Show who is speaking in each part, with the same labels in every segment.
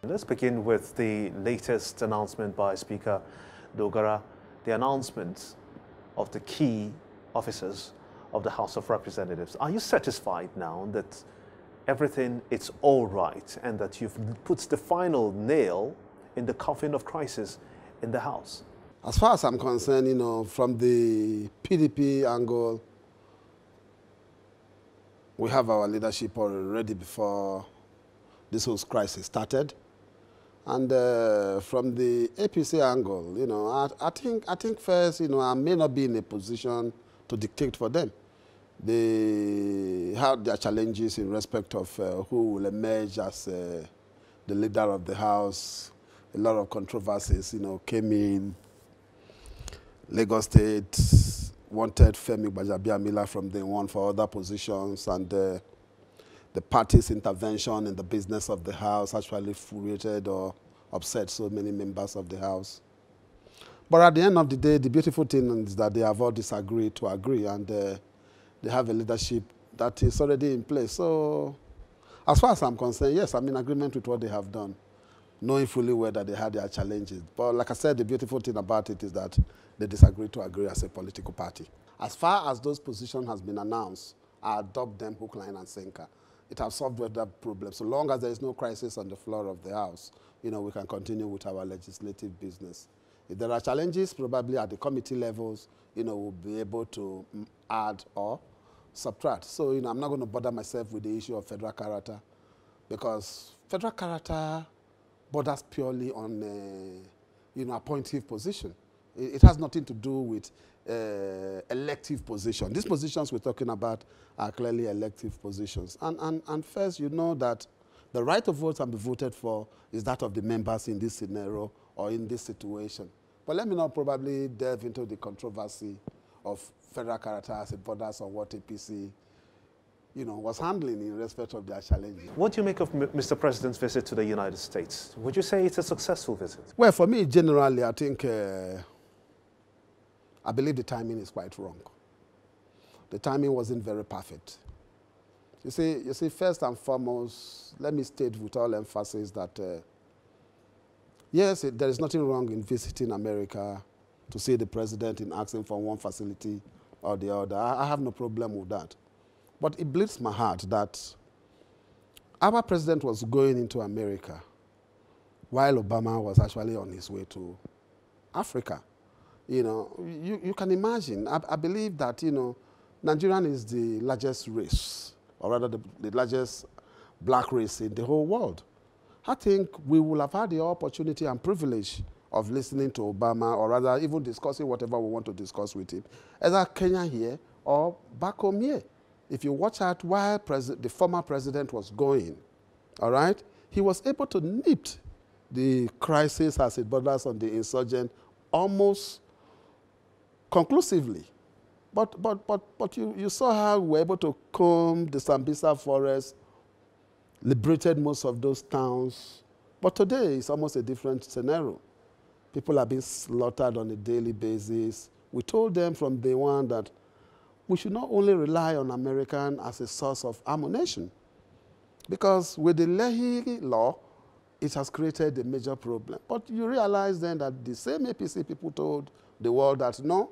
Speaker 1: Let's begin with the latest announcement by Speaker Dogara, the announcement of the key officers of the House of Representatives. Are you satisfied now that everything is all right and that you've put the final nail in the coffin of crisis in the House?
Speaker 2: As far as I'm concerned, from the PDP angle, we have our leadership already before this whole crisis started. And from the APC angle, I think first, I may not be in a position to dictate for them. They have their challenges in respect of who will emerge as the leader of the House. A lot of controversies, came in. Lagos State wanted Femi Gbajabiamila from day one for other positions, and the party's intervention in the business of the House actually infuriated or upset so many members of the House. But at the end of the day, the beautiful thing is that they have all disagreed to agree, and they have a leadership that is already in place. So as far as I'm concerned, yes, I'm in agreement with what they have done, knowing fully well that they had their challenges. But like I said, the beautiful thing about it is that they disagree to agree as a political party. As far as those positions has been announced, I adopt them hook, line, and sinker. It has solved that problem. So long as there is no crisis on the floor of the House, we can continue with our legislative business. If there are challenges, probably at the committee levels, we'll be able to add or subtract. So, I'm not going to bother myself with the issue of federal character, because federal character borders purely on, appointive position. It has nothing to do with elective position. These positions we're talking about are clearly elective positions. And first, that the right to vote and be voted for is that of the members in this scenario or in this situation. But let me not probably delve into the controversy of federal character as it borders on what APC was handling in respect of their challenges.
Speaker 1: What do you make of Mr. President's visit to the United States? Would you say it's a successful visit?
Speaker 2: Well, for me, generally, I think I believe the timing is quite wrong. The timing wasn't very perfect. You see, first and foremost, let me state with all emphasis that, yes, there is nothing wrong in visiting America to see the president in asking for one facility or the other. I have no problem with that. But it bleeds my heart that our president was going into America while Obama was actually on his way to Africa. You can imagine. I believe that, Nigerian is the largest race, or rather the largest black race in the whole world. I think we will have had the opportunity and privilege of listening to Obama, or rather even discussing whatever we want to discuss with him, either Kenya here or back home here. If you watch out while the former president was going, all right, he was able to nip the crisis as it borders on the insurgent almost conclusively. But you saw how we were able to comb the Sambisa forest, liberated most of those towns. But today it's almost a different scenario. People are being slaughtered on a daily basis. We told them from day one that we should not only rely on American as a source of ammunition, because with the Lehi law, it has created a major problem. But you realize then that the same APC people told the world that no,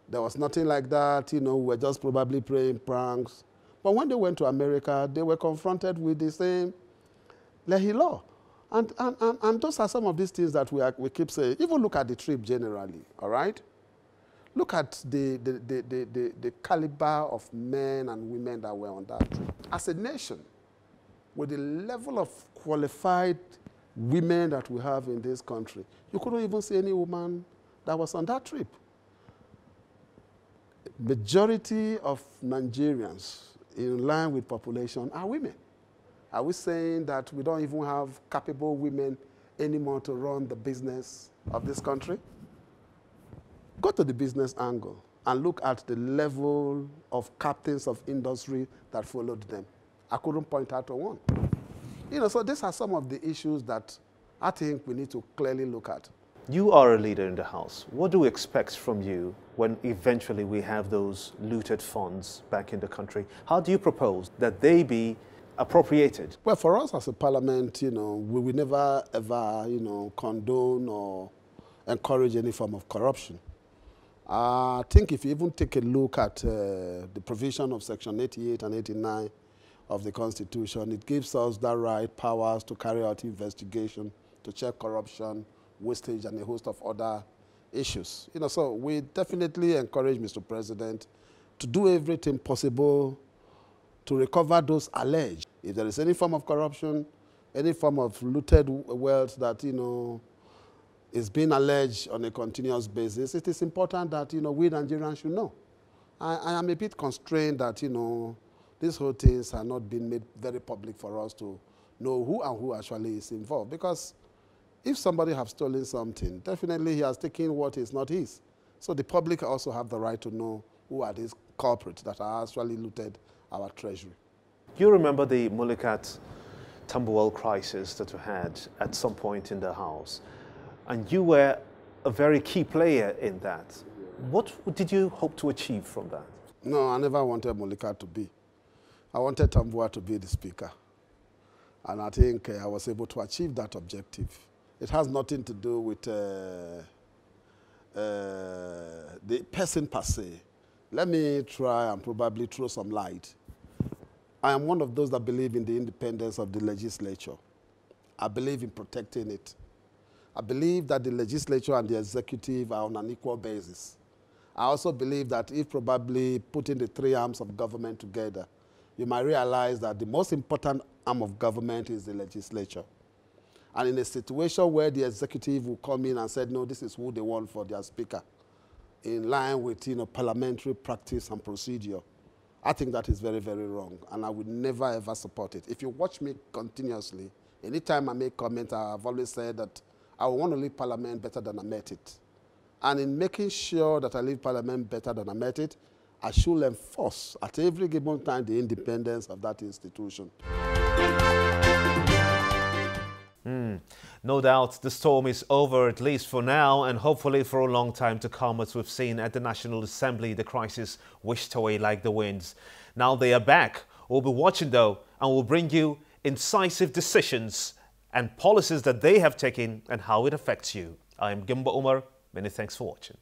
Speaker 2: there was nothing like that, we were just probably playing pranks. But when they went to America, they were confronted with the same Lehi law. And those are some of these things that we keep saying. Even look at the trip generally, all right? Look at the caliber of men and women that were on that trip. As a nation, with the level of qualified women that we have in this country, you couldn't even see any woman that was on that trip. Majority of Nigerians in line with population are women. Are we saying that we don't even have capable women anymore to run the business of this country? Go to the business angle and look at the level of captains of industry that followed them. I couldn't point out to one. So these are some of the issues that I think we need to clearly look at.
Speaker 1: You are a leader in the House. What do we expect from you when eventually we have those looted funds back in the country? How do you propose that they be appropriated?
Speaker 2: Well, for us as a parliament, we will never ever, condone or encourage any form of corruption. I think if you even take a look at the provision of Section 88 and 89 of the Constitution, it gives us that right, powers to carry out investigation, to check corruption, wastage, and a host of other issues. So we definitely encourage Mr. President to do everything possible to recover those alleged. If there is any form of corruption, any form of looted wealth that, is being alleged on a continuous basis, it is important that, we Nigerians should know. I am a bit constrained that, these whole things are not being made very public for us to know who actually is involved. Because if somebody has stolen something, definitely he has taken what is not his. So the public also have the right to know who are these culprits that are actually looted our treasury.
Speaker 1: You remember the Mulikat Tambuwal crisis that we had at some point in the House, and you were a very key player in that. What did you hope to achieve from that?
Speaker 2: No, I never wanted Mulikat to be. I wanted Tambuwal to be the speaker. And I think I was able to achieve that objective. It has nothing to do with the person per se. Let me try and probably throw some light. I am one of those that believe in the independence of the legislature. I believe in protecting it. I believe that the legislature and the executive are on an equal basis. I also believe that if probably putting the three arms of government together, you might realize that the most important arm of government is the legislature. And in a situation where the executive will come in and say, no, this is who they want for their speaker, in line with parliamentary practice and procedure, I think that is very, very wrong. And I would never, ever support it. If you watch me continuously, anytime I make comments, I've always said that I want to leave Parliament better than I met it. And in making sure that I leave Parliament better than I met it, I should enforce at every given time the independence of that institution.
Speaker 1: No doubt the storm is over, at least for now, and hopefully for a long time to come. As we've seen at the National Assembly, the crisis wished away like the winds. Now they are back. We'll be watching though, and we'll bring you incisive decisions and policies that they have taken and how it affects you. I am Gimba Umar. Many thanks for watching.